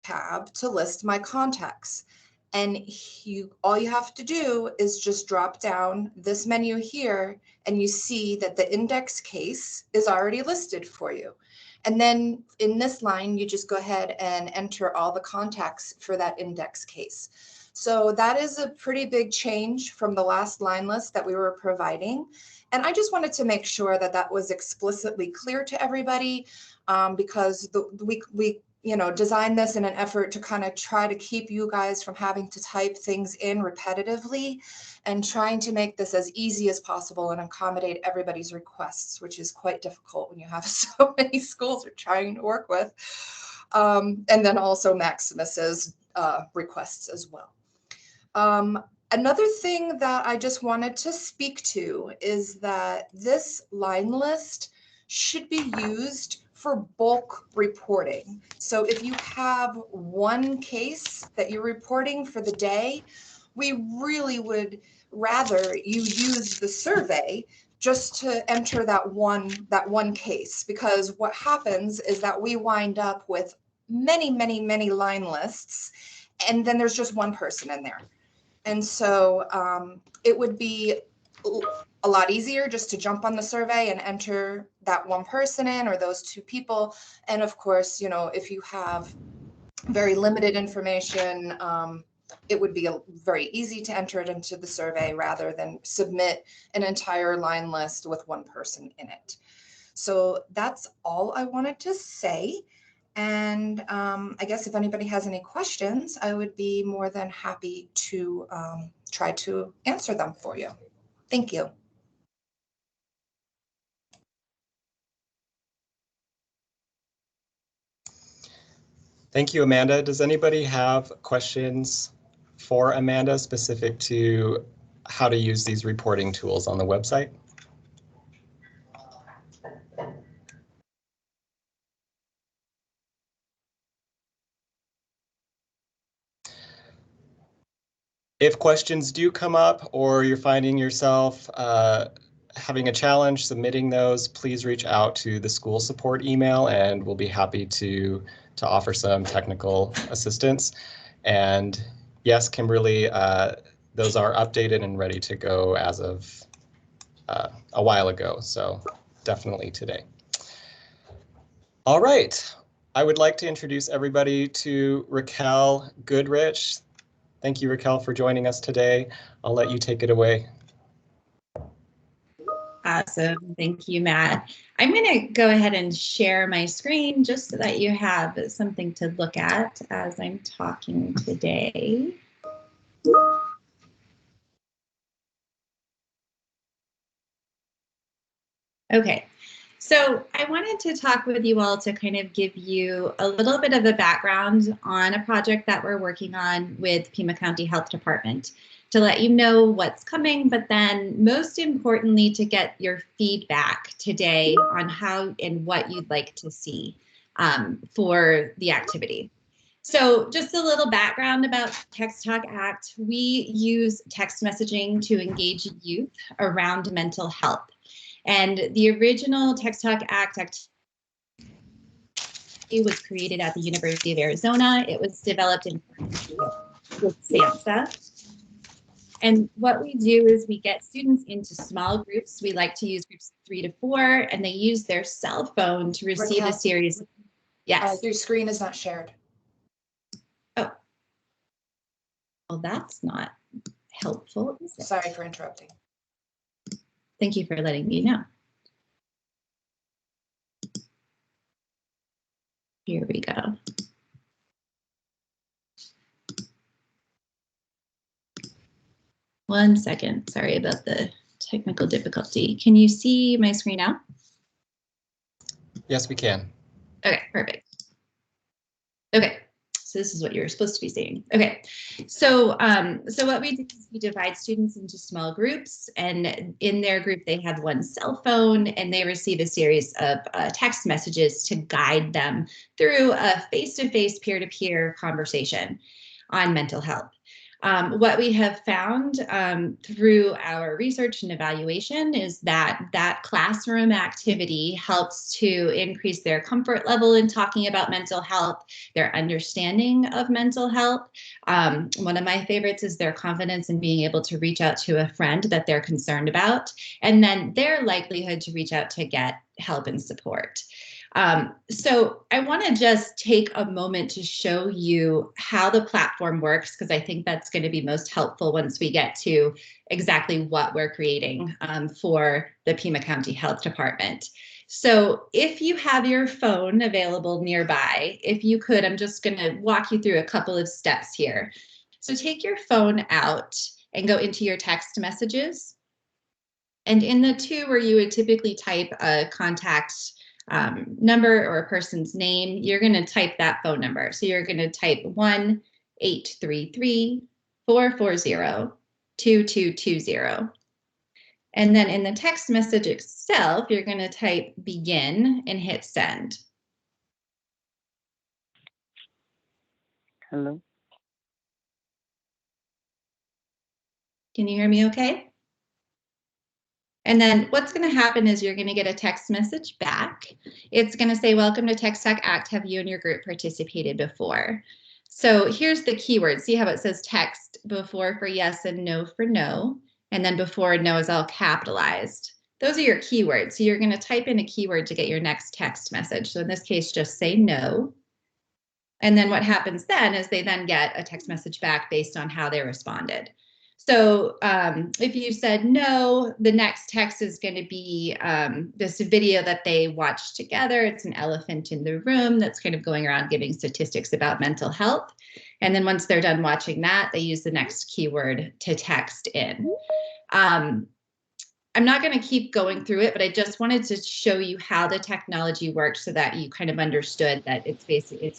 tab to list my contacts. And all you have to do is just drop down this menu here, and you see that the index case is already listed for you. And then in this line, you just go ahead and enter all the contacts for that index case. So that is a pretty big change from the last line list that we were providing. And I just wanted to make sure that that was explicitly clear to everybody, because we design this in an effort to kind of try to keep you guys from having to type things in repetitively, and trying to make this as easy as possible and accommodate everybody's requests, which is quite difficult when you have so many schools you're trying to work with. And then also Maximus's requests as well. Another thing that I just wanted to speak to is that this line list should be used for bulk reporting. So if you have one case that you're reporting for the day, we really would rather you use the survey just to enter that one case, because what happens is that we wind up with many line lists, and then there's just one person in there. And so it would be a lot easier just to jump on the survey and enter that one person in, or those two people. And of course, if you have very limited information, it would be very easy to enter it into the survey rather than submit an entire line list with one person in it. So that's all I wanted to say. And I guess if anybody has any questions, I would be more than happy to try to answer them for you. Thank you. Thank you, Amanda. Does anybody have questions for Amanda specific to how to use these reporting tools on the website? If questions do come up, or you're finding yourself having a challenge submitting those, please reach out to the school support email, and we'll be happy to offer some technical assistance. And yes, Kimberly, those are updated and ready to go as of a while ago, so definitely today. All right, I would like to introduce everybody to Raquel Goodrich. Thank you, Raquel, for joining us today. I'll let you take it away. Awesome. Thank you, Matt. I'm going to go ahead and share my screen just so that you have something to look at as I'm talking today. Okay. So I wanted to talk with you all to kind of give you a little bit of a background on a project that we're working on with Pima County Health Department, to let you know what's coming, but then most importantly, to get your feedback today on how and what you'd like to see for the activity. So just a little background about Text Talk Act. We use text messaging to engage youth around mental health. And the original Text Talk Act it was created at the University of Arizona. It was developed in with SAMHSA. And what we do is we get students into small groups. We like to use groups 3 to 4, and they use their cell phone to receive a series. Yes. Your screen is not shared. Oh. Well, that's not helpful, is it? Sorry for interrupting. Thank you for letting me know. Here we go. One second, sorry about the technical difficulty. Can you see my screen now? Yes, we can. Okay, perfect. Okay, so this is what you're supposed to be seeing. Okay, so what we do is we divide students into small groups, and in their group they have one cell phone, and they receive a series of text messages to guide them through a face-to-face, peer-to-peer conversation on mental health. What we have found through our research and evaluation is that that classroom activity helps to increase their comfort level in talking about mental health, their understanding of mental health. One of my favorites is their confidence in being able to reach out to a friend that they're concerned about, and then their likelihood to reach out to get help and support. So I want to just take a moment to show you how the platform works, because I think that's going to be most helpful once we get to exactly what we're creating for the Pima County Health Department. So if you have your phone available nearby, if you could, I'm just going to walk you through a couple of steps here. So take your phone out and go into your text messages. And in the two where you would typically type a contact number or a person's name, you're going to type that phone number. So you're going to type 1-833-440-2220. And then in the text message itself, you're going to type begin and hit send. Hello. Can you hear me okay? And then what's going to happen is you're going to get a text message back. It's going to say, welcome to Text Talk Act. Have you and your group participated before? So here's the keyword. See how it says text before for yes and no for no. And then before no is all capitalized. Those are your keywords. So you're going to type in a keyword to get your next text message. So in this case, just say no. And then what happens then is they then get a text message back based on how they responded. So if you said no, the next text is going to be this video that they watched together. It's an elephant in the room that's kind of going around giving statistics about mental health. And then once they're done watching that, they use the next keyword to text in. I'm not going to keep going through it, but I just wanted to show you how the technology works so that you kind of understood that it's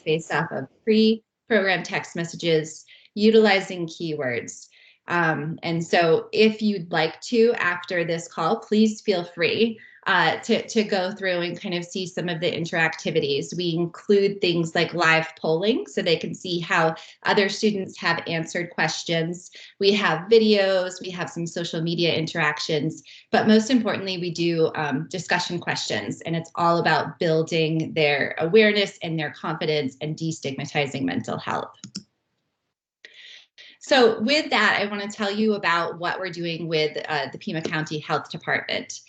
based off of pre-programmed text messages utilizing keywords. And so if you'd like to, after this call, please feel free to go through and kind of see some of the interactivities. We include things like live polling so they can see how other students have answered questions. We have videos, we have some social media interactions, but most importantly, we do discussion questions, and it's all about building their awareness and their confidence and destigmatizing mental health. So with that, I want to tell you about what we're doing with the Pima County Health Department.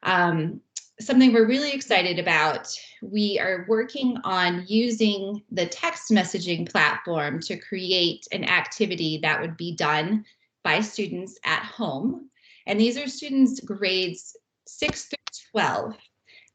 Something we're really excited about, we are working on using the text messaging platform to create an activity that would be done by students at home. And these are students grades 6 through 12.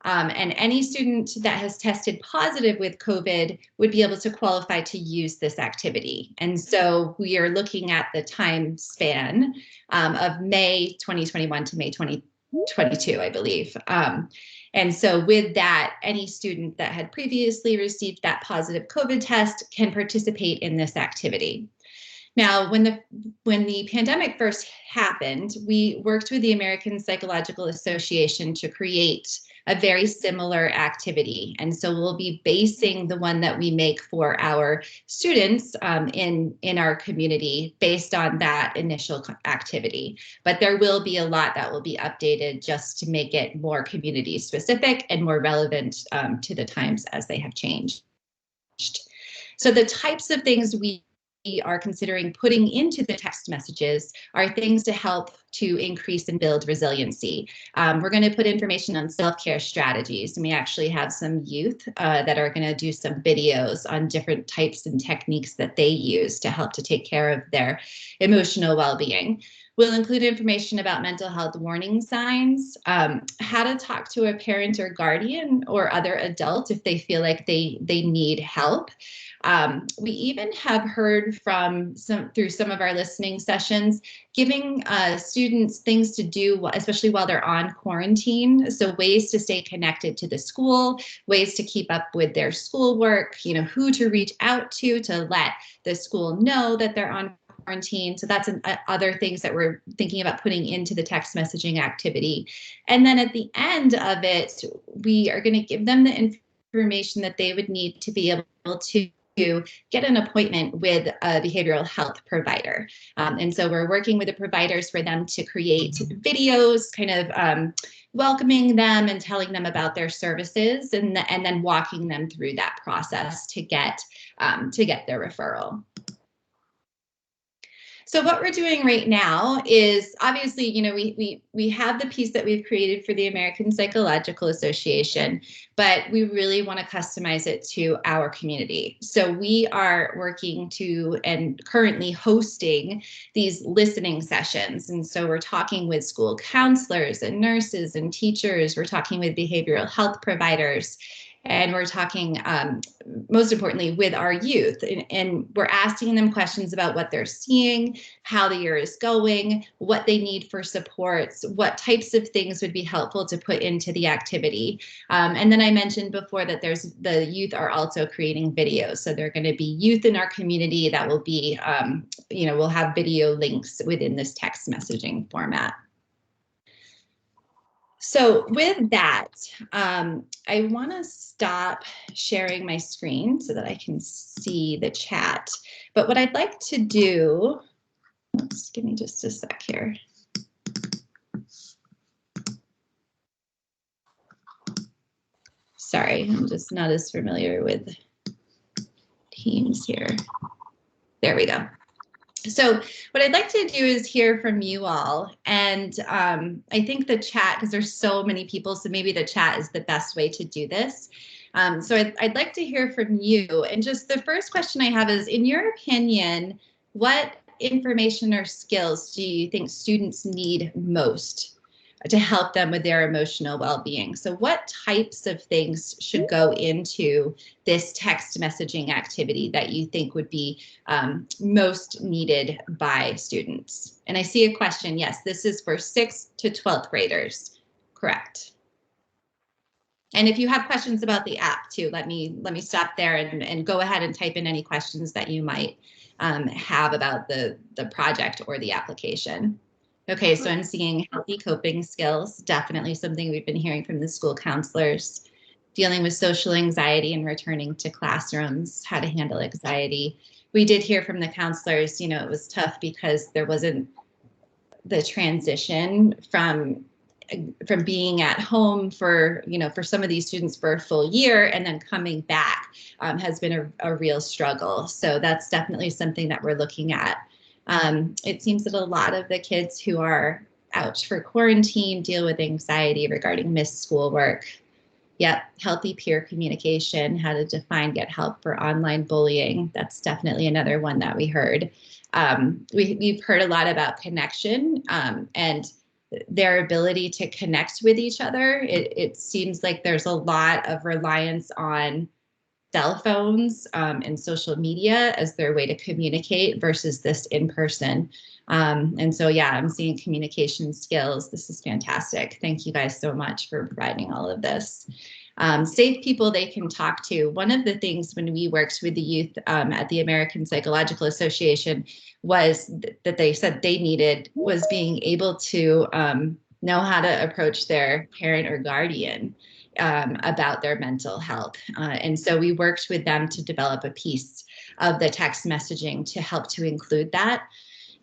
And any student that has tested positive with COVID would be able to qualify to use this activity. And so we are looking at the time span of May 2021 to May 2022, I believe. And so with that, any student that had previously received that positive COVID test can participate in this activity. Now, when the pandemic first happened, we worked with the American Psychological Association to create a very similar activity. And so we'll be basing the one that we make for our students in our community based on that initial activity. But there will be a lot that will be updated just to make it more community specific and more relevant to the times as they have changed. So the types of things we are considering putting into the text messages are things to help to increase and build resiliency. We're going to put information on self-care strategies, and we actually have some youth that are going to do some videos on different types and techniques that they use to help to take care of their emotional well-being. We'll include information about mental health warning signs, how to talk to a parent or guardian or other adult if they feel like they need help. We even have heard from through some of our listening sessions, giving students things to do, especially while they're on quarantine. So ways to stay connected to the school, ways to keep up with their schoolwork, who to reach out to let the school know that they're on quarantine. So that's other things that we're thinking about putting into the text messaging activity. And then at the end of it, we are going to give them the information that they would need to be able to to get an appointment with a behavioral health provider. And so we're working with the providers for them to create videos, kind of welcoming them and telling them about their services, and then walking them through that process to get their referral. So what we're doing right now is, obviously, you know, we have the piece that we've created for the American Psychological Association, but we really want to customize it to our community. So we are working to and currently hosting these listening sessions. And so we're talking with school counselors and nurses and teachers. We're talking with behavioral health providers. And we're talking, most importantly, with our youth. And we're asking them questions about what they're seeing, how the year is going, what they need for supports, what types of things would be helpful to put into the activity. And then I mentioned before that the youth are also creating videos. So they're going to be youth in our community that will be, you know, we'll have video links within this text messaging format. So with that, I want to stop sharing my screen so that I can see the chat. But what I'd like to do, give me just a sec here. Sorry, I'm just not as familiar with Teams here. There we go. So what I'd like to do is hear from you all. And I think the chat, because there's so many people, so maybe the chat is the best way to do this. So I'd like to hear from you. And just the first question I have is, in your opinion, what information or skills do you think students need most to help them with their emotional well-being? So what types of things should go into this text messaging activity that you think would be most needed by students? And I see a question. Yes, this is for 6th to 12th graders. Correct. And if you have questions about the app too, let me stop there and go ahead and type in any questions that you might have about the project or the application. Okay, so I'm seeing healthy coping skills, definitely something we've been hearing from the school counselors. Dealing with social anxiety and returning to classrooms, how to handle anxiety. We did hear from the counselors, you know, it was tough because there wasn't the transition from being at home for, you know, for some of these students for a full year and then coming back has been a real struggle. So that's definitely something that we're looking at. It seems that a lot of the kids who are out for quarantine deal with anxiety regarding missed schoolwork. Yep, healthy peer communication, how to define, get help for online bullying. That's definitely another one that we heard. We've heard a lot about connection and their ability to connect with each other. It seems like there's a lot of reliance on cell phones and social media as their way to communicate versus this in person. And so, yeah, I'm seeing communication skills. This is fantastic. Thank you guys so much for providing all of this. Safe people they can talk to. One of the things when we worked with the youth at the American Psychological Association was that they said they needed was being able to know how to approach their parent or guardian about their mental health. And so we worked with them to develop a piece of the text messaging to help to include that.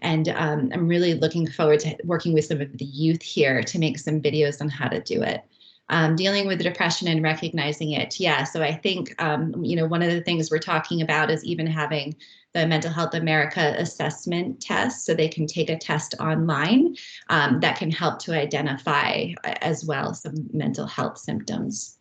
And I'm really looking forward to working with some of the youth here to make some videos on how to do it. Dealing with depression and recognizing it. Yeah, so I think, you know, one of the things we're talking about is even having the Mental Health America assessment test, so they can take a test online that can help to identify as well some mental health symptoms.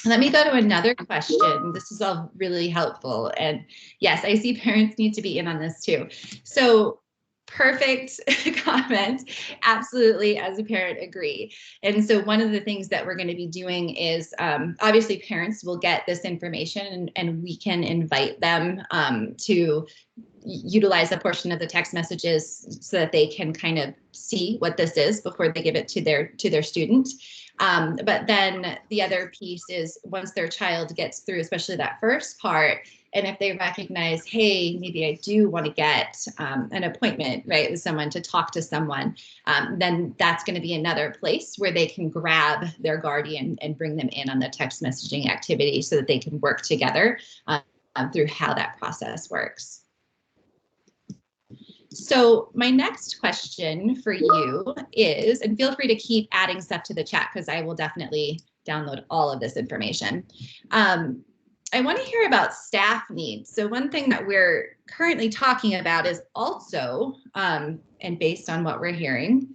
Let me go to another question. This is all really helpful. And yes, I see parents need to be in on this too. So perfect comment. Absolutely, as a parent, agree. And so one of the things that we're going to be doing is obviously parents will get this information and we can invite them to utilize a portion of the text messages so that they can kind of see what this is before they give it to their student. But then the other piece is once their child gets through, especially that first part, and if they recognize, hey, maybe I do want to get an appointment, right, with someone to talk to someone, then that's going to be another place where they can grab their guardian and bring them in on the text messaging activity so that they can work together through how that process works. So my next question for you is, and feel free to keep adding stuff to the chat because I will definitely download all of this information. I want to hear about staff needs. So one thing that we're currently talking about is also, and based on what we're hearing,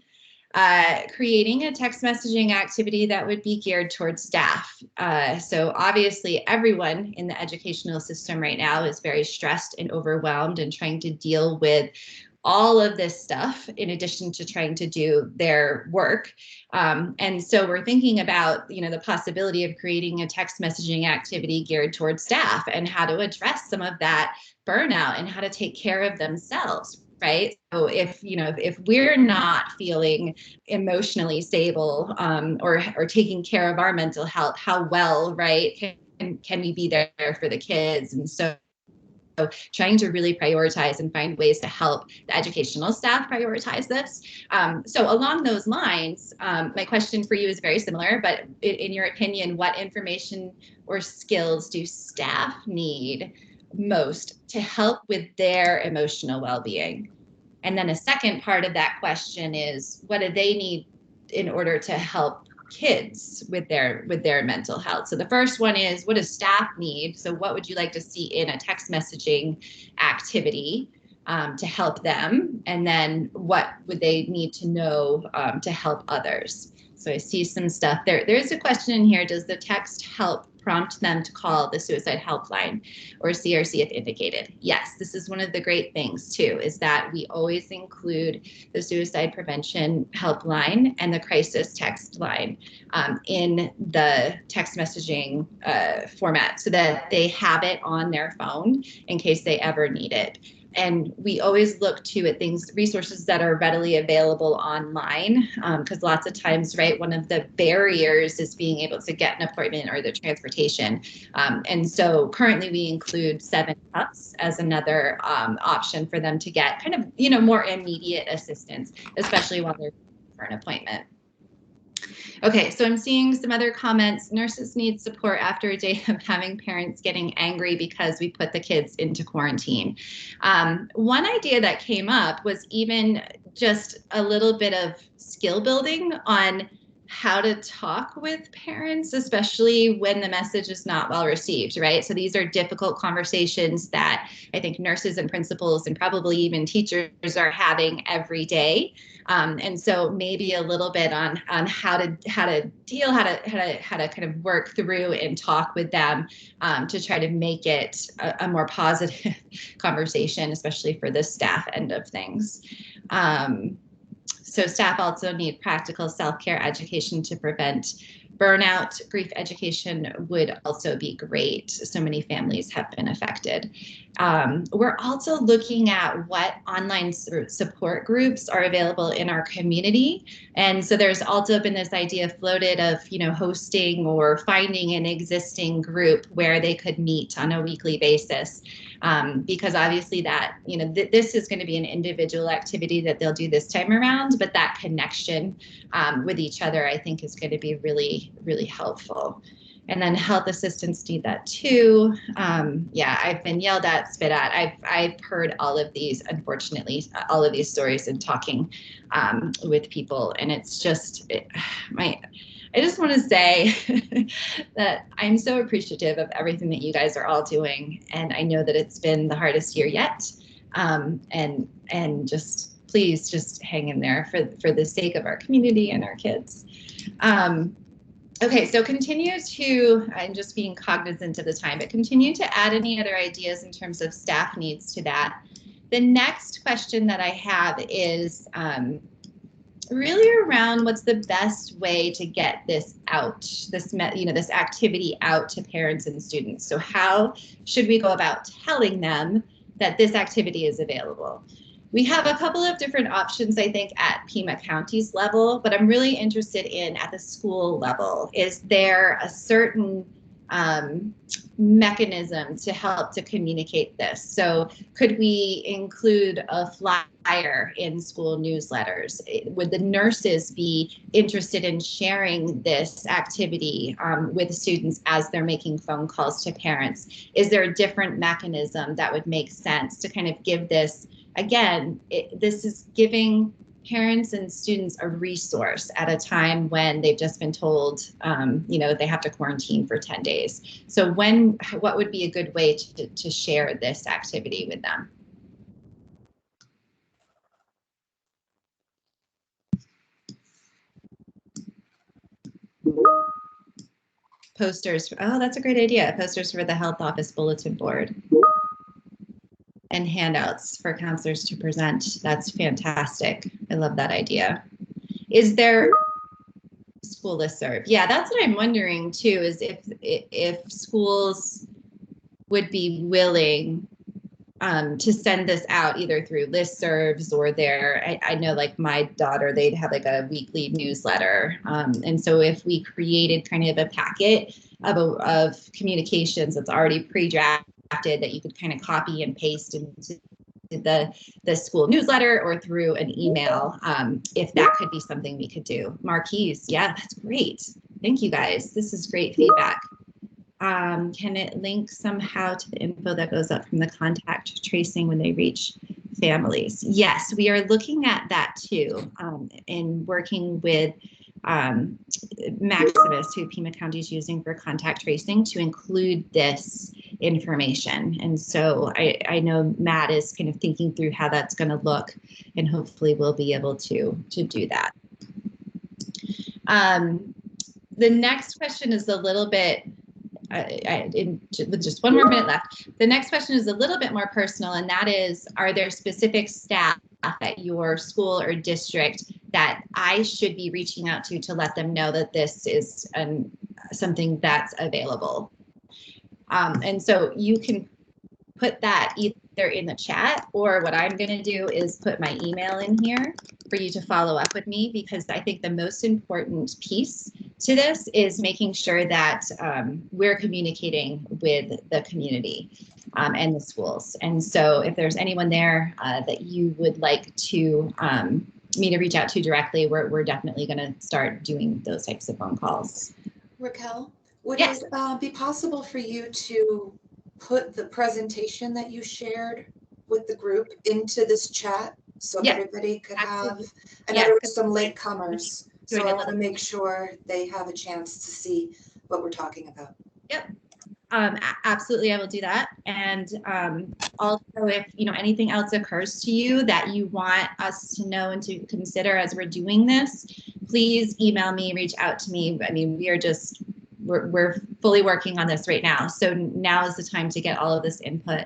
creating a text messaging activity that would be geared towards staff. So obviously everyone in the educational system right now is very stressed and overwhelmed and trying to deal with all of this stuff in addition to trying to do their work. And so we're thinking about, the possibility of creating a text messaging activity geared towards staff and how to address some of that burnout and how to take care of themselves. Right. So if we're not feeling emotionally stable or taking care of our mental health, how well, right, can we be there for the kids? And so trying to really prioritize and find ways to help the educational staff prioritize this. So along those lines, my question for you is very similar, but in your opinion, what information or skills do staff need most to help with their emotional well-being? And then a second part of that question is, what do they need in order to help kids with their mental health? So the first one is, what does staff need? So what would you like to see in a text messaging activity to help them? And then what would they need to know to help others? So I see some stuff there. There's a question in here. Does the text help prompt them to call the suicide helpline or CRC if indicated? Yes, this is one of the great things too, is that we always include the suicide prevention helpline and the crisis text line in the text messaging format so that they have it on their phone in case they ever need it. And we always look at resources that are readily available online, because lots of times, right, one of the barriers is being able to get an appointment or the transportation. And so currently we include 7Pups as another option for them to get kind of, more immediate assistance, especially while they're for an appointment. Okay, so I'm seeing some other comments. Nurses need support after a day of having parents getting angry because we put the kids into quarantine. One idea that came up was even just a little bit of skill building on how to talk with parents, especially when the message is not well received, right? So these are difficult conversations that I think nurses and principals and probably even teachers are having every day. And so maybe a little bit on how to kind of work through and talk with them to try to make it a more positive conversation, especially for the staff end of things. So staff also need practical self-care education to prevent burnout. Grief education would also be great. So many families have been affected. We're also looking at what online support groups are available in our community. And so there's also been this idea floated of, hosting or finding an existing group where they could meet on a weekly basis. Because obviously that, this is going to be an individual activity that they'll do this time around, but that connection with each other, I think, is going to be really, really helpful. And then health assistants need that too. Yeah, I've been yelled at, spit at. I've heard all of these, unfortunately, all of these stories and talking with people, and it's just I just want to say that I'm so appreciative of everything that you guys are all doing, and I know that it's been the hardest year yet. And just please just hang in there for the sake of our community and our kids. Okay, so continue to, I'm just being cognizant of the time, but continue to add any other ideas in terms of staff needs to that. The next question that I have is really around what's the best way to get this out, this activity out to parents and students. So how should we go about telling them that this activity is available? We have a couple of different options, I think, at Pima County's level, but I'm really interested in at the school level. Is there a certain mechanism to help to communicate this? So could we include a flyer in school newsletters? Would the nurses be interested in sharing this activity with students as they're making phone calls to parents? Is there a different mechanism that would make sense to kind of give this, again, this is giving parents and students a resource at a time when they've just been told, they have to quarantine for 10 days. So what would be a good way to share this activity with them? Posters. Oh, that's a great idea. Posters for the health office bulletin board. And handouts for counselors to present. That's fantastic. I love that idea. Is there school listserv? Yeah, that's what I'm wondering too, is if schools would be willing to send this out either through listservs or I know like my daughter, they'd have like a weekly newsletter. And so if we created kind of a packet of communications that's already pre-drafted that you could kind of copy and paste into the school newsletter or through an email, if that could be something we could do. Marquise, yeah, that's great. Thank you guys. This is great feedback. Can it link somehow to the info that goes up from the contact tracing when they reach families? Yes, we are looking at that too, in working with Maximus, who Pima County is using for contact tracing, to include this information. And so I know Matt is kind of thinking through how that's going to look, and hopefully we'll be able to do that. The next question is a little bit, with just one more minute left, the next question is a little bit more personal, and that is, are there specific staff at your school or district that I should be reaching out to let them know that this is something that's available? And so you can put that either in the chat, or what I'm going to do is put my email in here for you to follow up with me, because I think the most important piece to this is making sure that we're communicating with the community and the schools. And so if there's anyone there that you would like to me to reach out to directly, we're definitely going to start doing those types of phone calls. Raquel, would Yes. it be possible for you to put the presentation that you shared with the group into this chat so Yes, everybody could absolutely. have? I know Yes, there were some latecomers, so doing I a want to make sure they have a chance to see what we're talking about. Yep. Absolutely, I will do that. And also, if anything else occurs to you that you want us to know and to consider as we're doing this, please email me, reach out to me. I mean, we're fully working on this right now. So now is the time to get all of this input.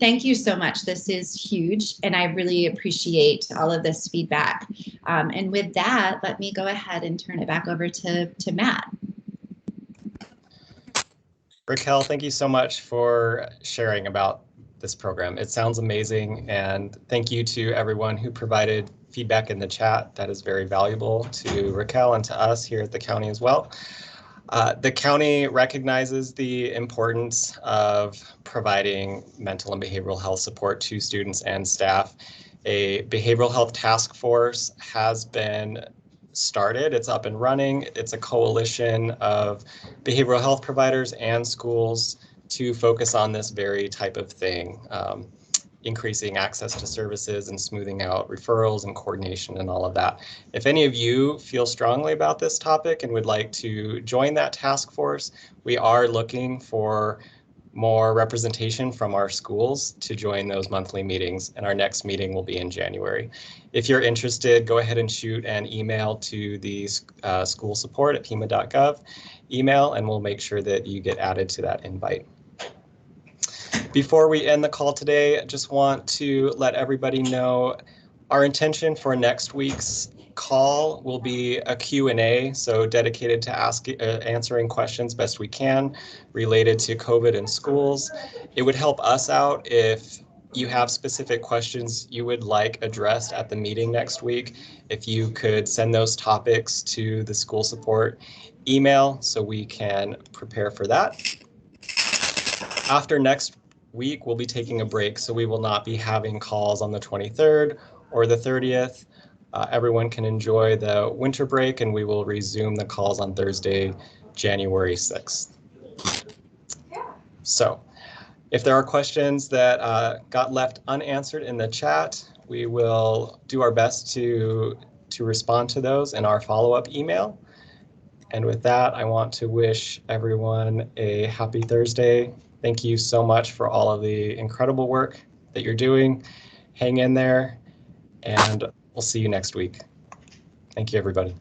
Thank you so much. This is huge, and I really appreciate all of this feedback. And with that, let me go ahead and turn it back over to Matt. Raquel, thank you so much for sharing about this program. It sounds amazing, and thank you to everyone who provided feedback in the chat. That is very valuable to Raquel and to us here at the county as well. The county recognizes the importance of providing mental and behavioral health support to students and staff. A behavioral health task force has been started. It's up and running. It's a coalition of behavioral health providers and schools to focus on this very type of thing, increasing access to services and smoothing out referrals and coordination and all of that. If any of you feel strongly about this topic and would like to join that task force, we are looking for more representation from our schools to join those monthly meetings, and our next meeting will be in January. If you're interested, go ahead and shoot an email to the school support at pima.gov email, and we'll make sure that you get added to that invite. Before we end the call today, I just want to let everybody know our intention for next week's call will be a Q&A, so dedicated to answering questions best we can related to COVID in schools. It would help us out if you have specific questions you would like addressed at the meeting next week, if you could send those topics to the school support email so we can prepare for that. After next week, we'll be taking a break, so we will not be having calls on the 23rd or the 30th. Everyone can enjoy the winter break, and we will resume the calls on Thursday, January 6th. So if there are questions that got left unanswered in the chat, we will do our best to respond to those in our follow-up email. And with that, I want to wish everyone a happy Thursday. Thank you so much for all of the incredible work that you're doing. Hang in there, and we'll see you next week. Thank you, everybody.